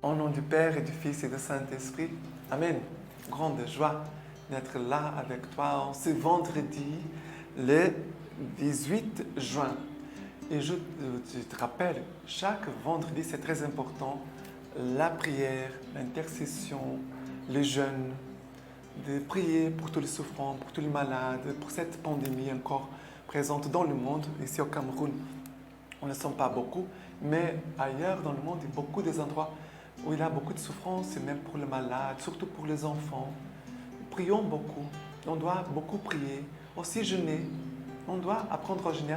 Au nom du Père et du Fils et du Saint-Esprit, Amen. Grande joie d'être là avec toi en ce vendredi, le 18 juin. Et je te rappelle, chaque vendredi, c'est très important, la prière, l'intercession, les jeûnes, de prier pour tous les souffrants, pour tous les malades, pour cette pandémie encore présente dans le monde. Ici au Cameroun, on ne sent pas beaucoup, mais ailleurs dans le monde, il y a beaucoup d'endroits où il y a beaucoup de souffrance, et même pour les malades, surtout pour les enfants. Prions beaucoup, on doit beaucoup prier, aussi jeûner. On doit apprendre à jeûner,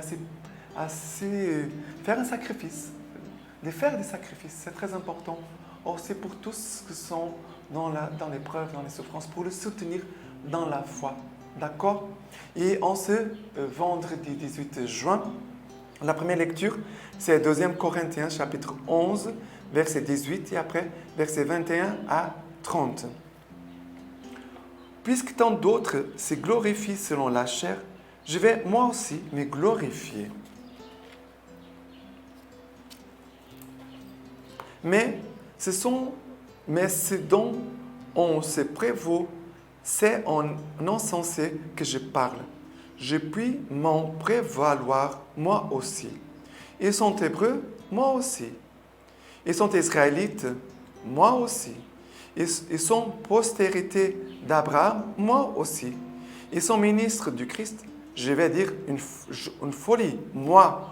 faire un sacrifice, de faire des sacrifices, c'est très important. Aussi pour tous qui sont dans l'épreuve, dans les souffrances, pour le soutenir dans la foi. D'accord? Et en ce vendredi 18 juin, la première lecture, c'est 2 Corinthiens, chapitre 11, verset 18, et après, verset 21 à 30. Puisque tant d'autres se glorifient selon la chair, je vais moi aussi me glorifier. Mais ce dont on se prévaut, c'est en insensé que je parle. Je puis m'en prévaloir moi aussi. Ils sont hébreux, moi aussi. Ils sont israélites, moi aussi. Ils sont postérité d'Abraham, moi aussi. Ils sont ministres du Christ, je vais dire une folie, moi,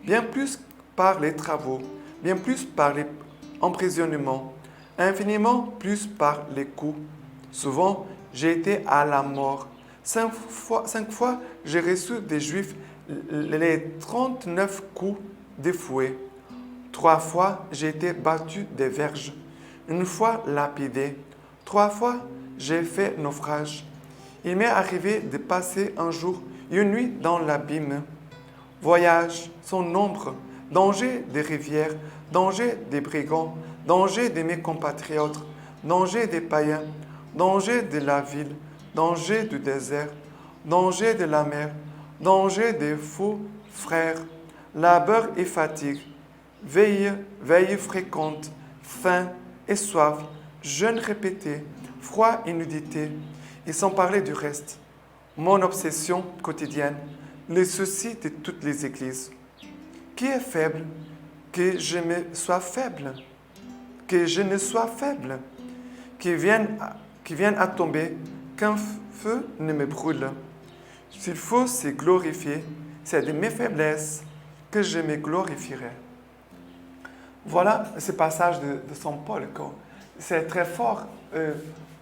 bien plus par les travaux, bien plus par les emprisonnements, infiniment plus par les coups. Souvent, j'ai été à la mort. 5 fois, j'ai reçu des Juifs les 39 coups de fouet. 3 fois, j'ai été battu des verges. 1 fois, lapidé. 3 fois, j'ai fait naufrage. Il m'est arrivé de passer un jour et une nuit dans l'abîme. Voyages sans nombre, danger des rivières, danger des brigands, danger de mes compatriotes, danger des païens, danger de la ville, danger du désert, danger de la mer, danger des faux frères, labeur et fatigue, veille fréquente, faim et soif, jeûne répété, froid et nudité, et sans parler du reste. Mon obsession quotidienne, les soucis de toutes les églises. Qui est faible? Que je me sois faible. Que je ne sois faible. Qui vienne à tomber, qu'un feu ne me brûle. S'il faut se glorifier, c'est de mes faiblesses que je me glorifierai. Voilà ce passage de Saint Paul. C'est très fort.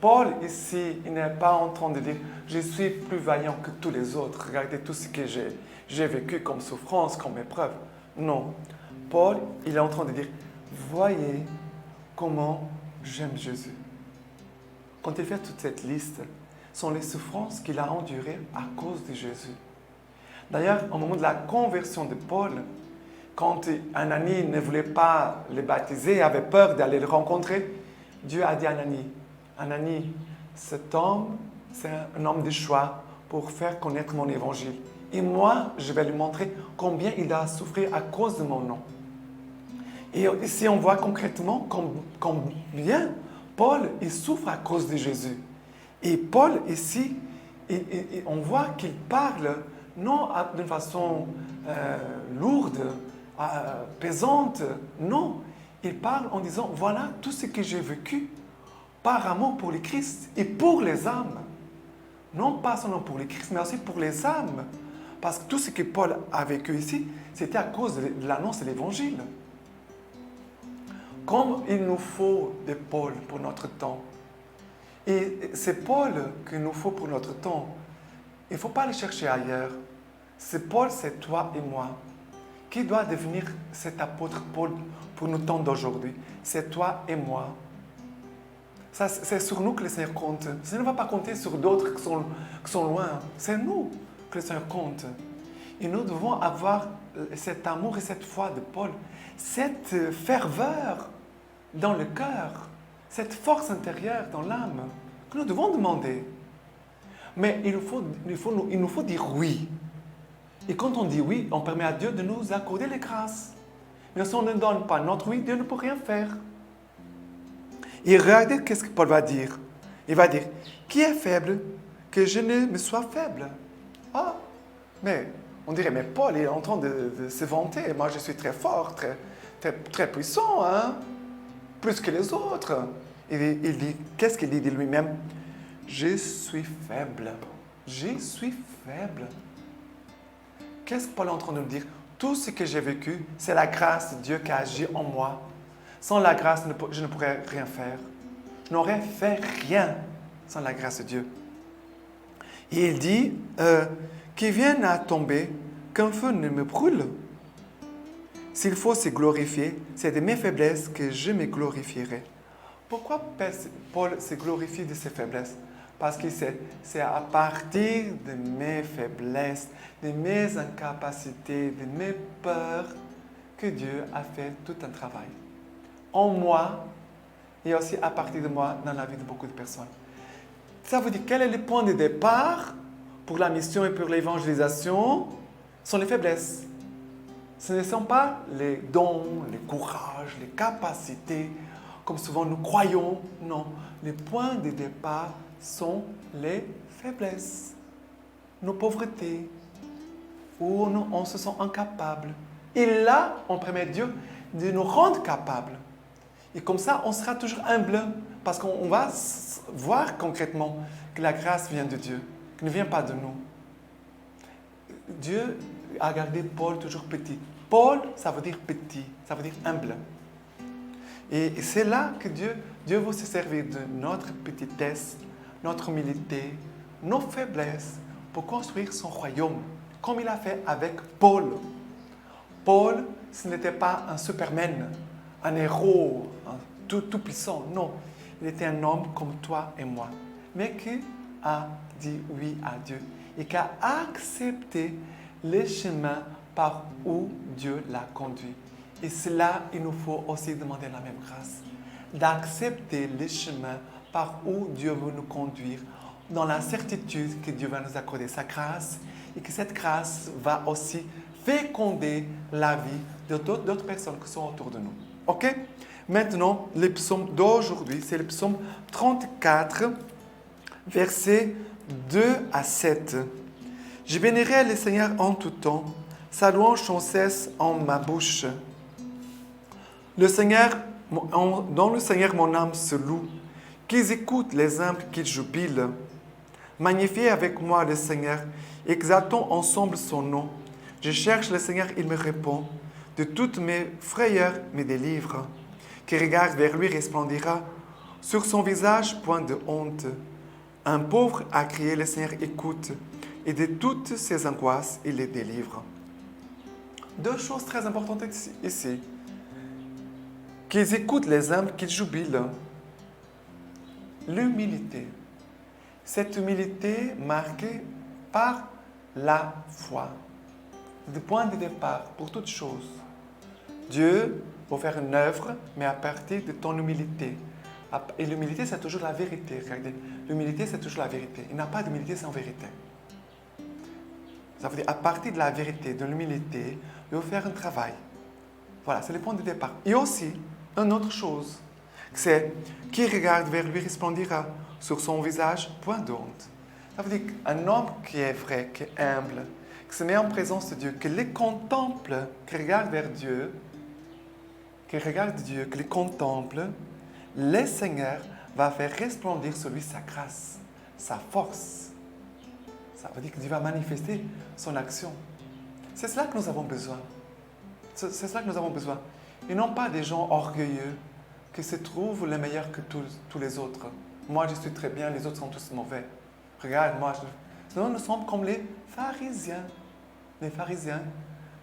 Paul, ici, il n'est pas en train de dire « Je suis plus vaillant que tous les autres. Regardez tout ce que j'ai vécu comme souffrance, comme épreuve. » Non. Paul, il est en train de dire « Voyez comment j'aime Jésus. » Quand il fait toute cette liste, ce sont les souffrances qu'il a endurées à cause de Jésus. D'ailleurs, au moment de la conversion de Paul, quand Ananie ne voulait pas le baptiser, avait peur d'aller le rencontrer, Dieu a dit à Ananie, « Ananie, cet homme, c'est un homme de choix pour faire connaître mon évangile. Et moi, je vais lui montrer combien il a souffert à cause de mon nom. » Et ici, on voit concrètement combien Paul, il souffre à cause de Jésus. Et Paul, ici, on voit qu'il parle non d'une façon lourde, pesante, non. Il parle en disant, voilà tout ce que j'ai vécu par amour pour le Christ et pour les âmes. Non pas seulement pour le Christ, mais aussi pour les âmes. Parce que tout ce que Paul a vécu ici, c'était à cause de l'annonce de l'Évangile. Comme il nous faut des Paul pour notre temps. Et c'est Paul qu'il nous faut pour notre temps. Il ne faut pas les chercher ailleurs. C'est Paul, c'est toi et moi. Qui doit devenir cet apôtre Paul pour nos temps d'aujourd'hui? C'est toi et moi. C'est sur nous que le Seigneur compte. Le Seigneur ne va pas compter sur d'autres qui sont loin. C'est nous que le Seigneur compte. Et nous devons avoir cet amour et cette foi de Paul, cette ferveur dans le cœur, cette force intérieure dans l'âme que nous devons demander. Mais il nous faut dire oui. Et quand on dit oui, on permet à Dieu de nous accorder les grâces. Mais si on ne donne pas notre oui, Dieu ne peut rien faire. Et regardez qu'est-ce que Paul va dire. Il va dire, qui est faible, que je ne me sois faible. Ah, mais on dirait, mais Paul est en train de se vanter. Moi, je suis très fort, très puissant, hein? Plus que les autres. Il dit, qu'est-ce qu'il dit de lui-même? Je suis faible. Je suis faible. Qu'est-ce que Paul est en train de nous dire? Tout ce que j'ai vécu, c'est la grâce de Dieu qui a agi en moi. Sans la grâce, je ne pourrais rien faire. Je n'aurais fait rien sans la grâce de Dieu. Et il dit, qu'il vienne à tomber, qu'un feu ne me brûle. S'il faut se glorifier, c'est de mes faiblesses que je me glorifierai. Pourquoi Paul se glorifie de ses faiblesses? Parce que c'est à partir de mes faiblesses, de mes incapacités, de mes peurs, que Dieu a fait tout un travail. En moi, et aussi à partir de moi, dans la vie de beaucoup de personnes. Ça veut dire, quel est le point de départ pour la mission et pour l'évangélisation? Ce sont les faiblesses. Ce ne sont pas les dons, le courage, les capacités, comme souvent nous croyons. Non, les points de départ sont les faiblesses, nos pauvretés, où on se sent incapable. Et là, on permet Dieu de nous rendre capables. Et comme ça, on sera toujours humble, parce qu'on va voir concrètement que la grâce vient de Dieu, qu'elle ne vient pas de nous. Dieu a gardé Paul toujours petit. Paul, ça veut dire petit, ça veut dire humble. Et c'est là que Dieu veut se servir de notre petitesse, notre humilité, nos faiblesses, pour construire son royaume, comme il a fait avec Paul. Paul, ce n'était pas un superman, un héros, tout puissant, non. Il était un homme comme toi et moi, mais qui a dit oui à Dieu et qui a accepté les chemins par où Dieu l'a conduit. Et cela, il nous faut aussi demander la même grâce, d'accepter les chemins par où Dieu veut nous conduire, dans la certitude que Dieu va nous accorder sa grâce et que cette grâce va aussi féconder la vie d'autres personnes qui sont autour de nous. OK? Maintenant, le psaume d'aujourd'hui, c'est le psaume 34, versets 2 à 7. Je bénirai le Seigneur en tout temps, sa louange sans cesse en ma bouche. Dans le Seigneur, mon âme se loue. Qu'ils écoutent les humbles, qu'ils jubilent. Magnifiez avec moi le Seigneur, exaltons ensemble son nom. Je cherche le Seigneur, il me répond. De toutes mes frayeurs me délivre. Qui regarde vers lui resplendira. Sur son visage, point de honte. Un pauvre a crié, le Seigneur écoute. Et de toutes ses angoisses, il les délivre. Deux choses très importantes ici. Qu'ils écoutent les humbles, qu'ils jubilent. L'humilité. Cette humilité marquée par la foi. Le point de départ pour toute chose. Dieu va faire une œuvre, mais à partir de ton humilité. Et l'humilité, c'est toujours la vérité. Regardez, l'humilité, c'est toujours la vérité. Il n'y a pas d'humilité sans vérité. Ça veut dire, à partir de la vérité, de l'humilité, il va faire un travail. Voilà, c'est le point de départ. Et aussi, une autre chose, c'est qui regarde vers lui resplendira. Sur son visage, point de honte. Ça veut dire qu'un homme qui est vrai, qui est humble, qui se met en présence de Dieu, qui les contemple, qui regarde vers Dieu, qui les contemple, le Seigneur va faire resplendir sur lui sa grâce, sa force. Ça veut dire que Dieu va manifester son action. C'est cela que nous avons besoin. C'est cela que nous avons besoin. Et non pas des gens orgueilleux qui se trouvent les meilleurs que tous les autres. Moi, je suis très bien, les autres sont tous mauvais. Regarde, nous sommes comme les pharisiens. Les pharisiens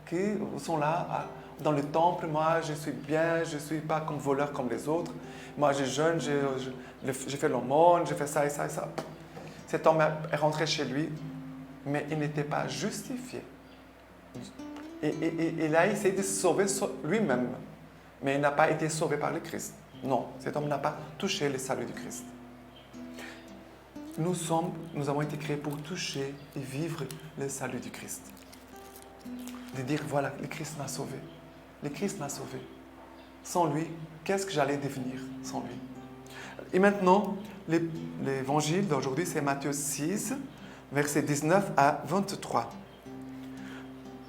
qui sont là dans le temple. Moi, je suis bien, je ne suis pas comme voleur comme les autres. Moi, je jeûne, j'ai fait l'aumône, j'ai fait ça et ça et ça. Cet homme est rentré chez lui, mais il n'était pas justifié. Et il a essayé de se sauver lui-même, mais il n'a pas été sauvé par le Christ. Non, cet homme n'a pas touché le salut du Christ. Nous avons été créés pour toucher et vivre le salut du Christ. de dire, voilà, le Christ m'a sauvé. Le Christ m'a sauvé. Sans lui, qu'est-ce que j'allais devenir sans lui? Et maintenant, l'évangile d'aujourd'hui, c'est Matthieu 6, versets 19 à 23.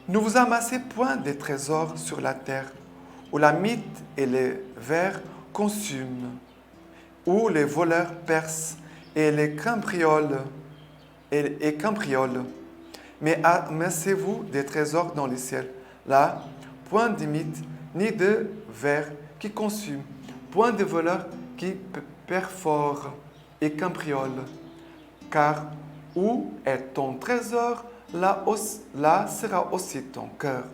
Ne vous amassez point des trésors sur la terre, où la mythe et les vers consument, où les voleurs percent et les cambriolent, mais amassez-vous des trésors dans les ciels. Là, point de mythe, ni de vers qui consument, point de voleurs qui perforent et cambriolent. Car où est ton trésor, là sera aussi ton cœur.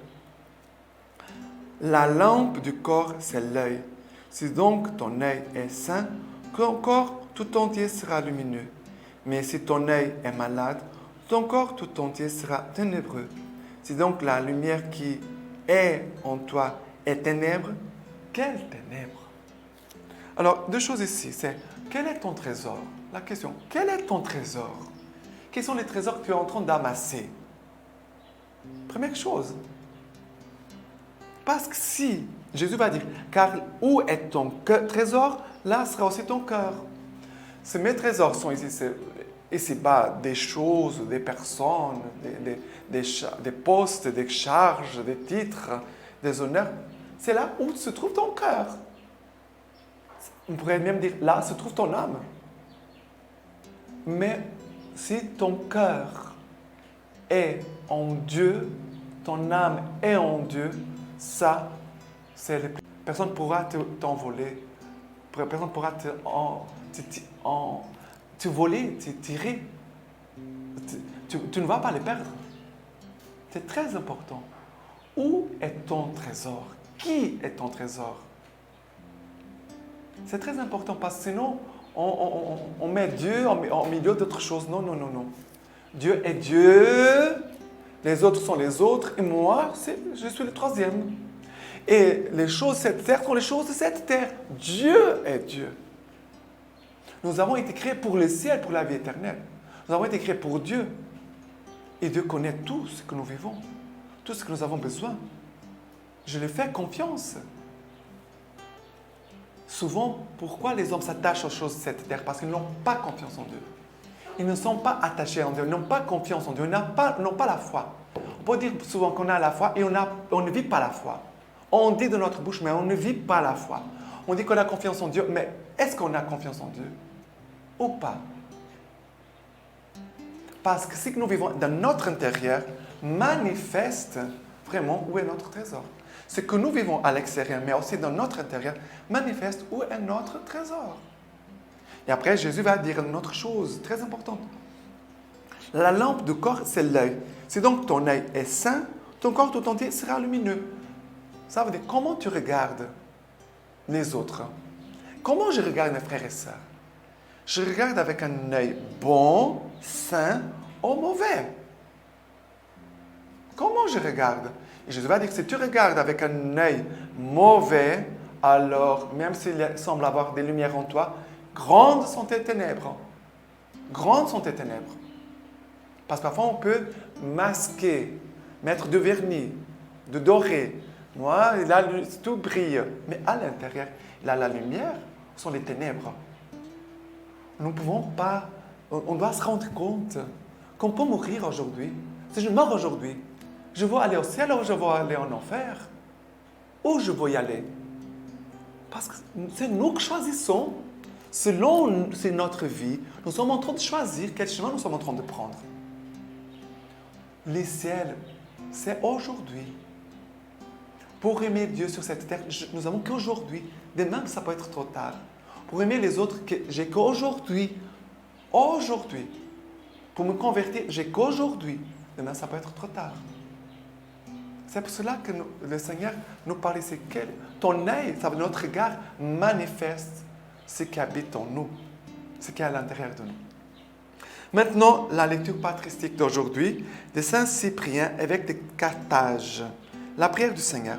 La lampe du corps, c'est l'œil. Si donc ton œil est sain, ton corps tout entier sera lumineux. Mais si ton œil est malade, ton corps tout entier sera ténébreux. Si donc la lumière qui est en toi est ténèbre, quelle ténèbre? Alors, deux choses ici, c'est quel est ton trésor? La question, quel est ton trésor? Quels sont les trésors que tu es en train d'amasser? Première chose. Parce que si, Jésus va dire, car où est ton trésor, là sera aussi ton cœur. Si mes trésors sont ici-bas des choses, des personnes, des postes, des charges, des titres, des honneurs, c'est là où se trouve ton cœur. On pourrait même dire, là se trouve ton âme. Mais si ton cœur est en Dieu, ton âme est en Dieu, ça, personne ne pourra t'envoler. Personne ne pourra te voler, te tirer. Tu ne vas pas les perdre. C'est très important. Où est ton trésor? Qui est ton trésor? C'est très important parce que sinon, on met Dieu en milieu d'autres choses. Non, non, non, non. Dieu est Dieu, les autres sont les autres, et moi, je suis le troisième. Et les choses de cette terre sont les choses de cette terre. Dieu est Dieu. Nous avons été créés pour le ciel, pour la vie éternelle. Nous avons été créés pour Dieu. Et Dieu connaît tout ce que nous vivons, tout ce que nous avons besoin. Je lui fais confiance. Souvent, pourquoi les hommes s'attachent aux choses de cette terre? Parce qu'ils n'ont pas confiance en Dieu. Ils ne sont pas attachés en Dieu, ils n'ont pas confiance en Dieu, ils n'ont pas la foi. On peut dire souvent qu'on a la foi et on ne vit pas la foi. On dit de notre bouche, mais on ne vit pas la foi. On dit qu'on a confiance en Dieu, mais est-ce qu'on a confiance en Dieu? Ou pas? Parce que ce que nous vivons dans notre intérieur manifeste vraiment où est notre trésor. Ce que nous vivons à l'extérieur, mais aussi dans notre intérieur, manifeste où est notre trésor. Et après, Jésus va dire une autre chose très importante. La lampe du corps, c'est l'œil. Si donc ton œil est sain, ton corps tout entier sera lumineux. Ça veut dire comment tu regardes les autres. Comment je regarde mes frères et sœurs? Je regarde avec un œil bon, sain ou mauvais. Comment je regarde? Et Jésus va dire que si tu regardes avec un œil mauvais, alors même s'il semble avoir des lumières en toi, grandes sont tes ténèbres. Grandes sont tes ténèbres. Parce que parfois on peut masquer, mettre de vernis, de doré. Moi, là, tout brille. Mais à l'intérieur, là, la lumière sont les ténèbres. Nous ne pouvons pas, on doit se rendre compte qu'on peut mourir aujourd'hui. Si je meurs aujourd'hui, je vais aller au ciel ou je vais aller en enfer? Où je vais y aller? Parce que c'est nous qui choisissons. Selon c'est notre vie, nous sommes en train de choisir quel chemin nous sommes en train de prendre. Les ciels, c'est aujourd'hui. Pour aimer Dieu sur cette terre, nous avons qu'aujourd'hui. Demain, ça peut être trop tard. Pour aimer les autres, j'ai qu'aujourd'hui. Aujourd'hui. Pour me convertir, j'ai qu'aujourd'hui. Demain, ça peut être trop tard. C'est pour cela que le Seigneur nous parle ici. Ton œil, notre regard manifeste ce qui habite en nous, ce qui est à l'intérieur de nous. Maintenant, la lecture patristique d'aujourd'hui de Saint Cyprien, évêque de Carthage. La prière du Seigneur.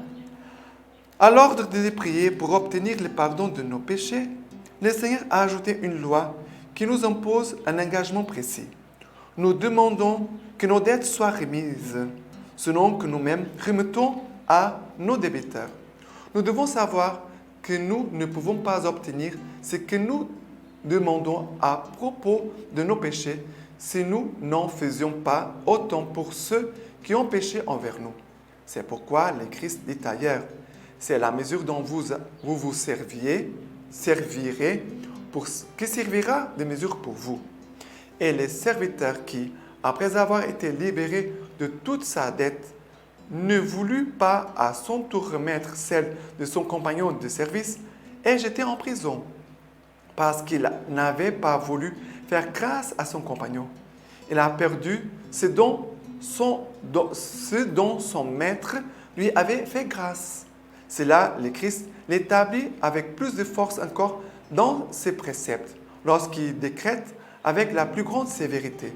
À l'ordre de prier pour obtenir le pardon de nos péchés, le Seigneur a ajouté une loi qui nous impose un engagement précis. Nous demandons que nos dettes soient remises, selon que nous-mêmes remettons à nos débiteurs. Nous devons savoir que nous ne pouvons pas obtenir ce que nous demandons à propos de nos péchés si nous n'en faisions pas autant pour ceux qui ont péché envers nous. C'est pourquoi le Christ dit ailleurs, c'est la mesure dont vous servirez qui servira de mesure pour vous. Et le serviteur qui, après avoir été libéré de toute sa dette, ne voulut pas à son tour remettre celle de son compagnon de service, est jeté en prison, parce qu'il n'avait pas voulu faire grâce à son compagnon. Il a perdu ce dont son maître lui avait fait grâce. C'est là le Christ l'établit avec plus de force encore dans ses préceptes, lorsqu'il décrète avec la plus grande sévérité.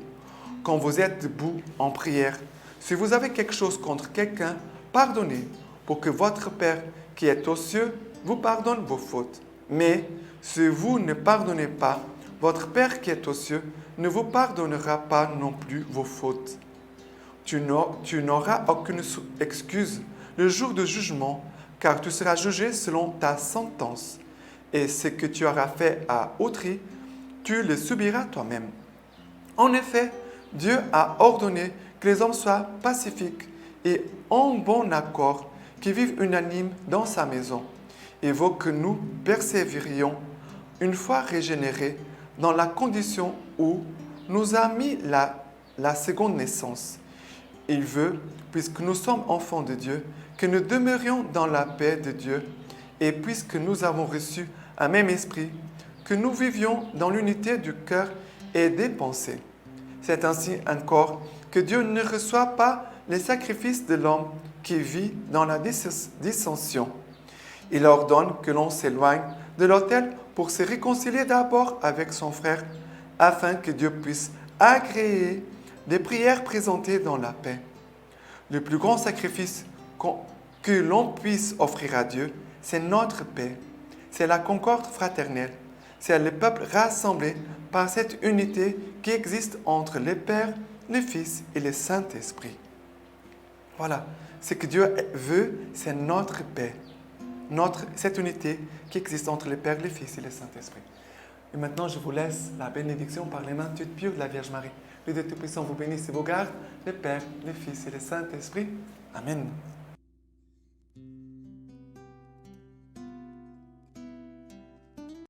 Quand vous êtes debout en prière, si vous avez quelque chose contre quelqu'un, pardonnez, pour que votre Père qui est aux cieux vous pardonne vos fautes. Mais si vous ne pardonnez pas, votre Père qui est aux cieux ne vous pardonnera pas non plus vos fautes. Tu n'auras aucune excuse le jour du jugement, car tu seras jugé selon ta sentence. Et ce que tu auras fait à autrui, tu le subiras toi-même. En effet, Dieu a ordonné que les hommes soient pacifiques et en bon accord, qui vivent unanimes dans sa maison. Il veut que nous persévérions, une fois régénérés, dans la condition où nous a mis la seconde naissance. Il veut, puisque nous sommes enfants de Dieu, que nous demeurions dans la paix de Dieu, et puisque nous avons reçu un même esprit, que nous vivions dans l'unité du cœur et des pensées. C'est ainsi encore que Dieu ne reçoit pas les sacrifices de l'homme qui vit dans la dissension. Il ordonne que l'on s'éloigne de l'autel pour se réconcilier d'abord avec son frère, afin que Dieu puisse agréer des prières présentées dans la paix. Le plus grand sacrifice que l'on puisse offrir à Dieu, c'est notre paix. C'est la concorde fraternelle. C'est le peuple rassemblé par cette unité qui existe entre le Père, le Fils et le Saint-Esprit. Voilà, ce que Dieu veut, c'est notre paix. Cette unité qui existe entre le Père, le Fils et le Saint-Esprit. Et maintenant, je vous laisse la bénédiction par les mains toutes pures de la Vierge Marie. Le Dieu Tout-Puissant vous bénisse et vous garde, le Père, le Fils et le Saint-Esprit. Amen.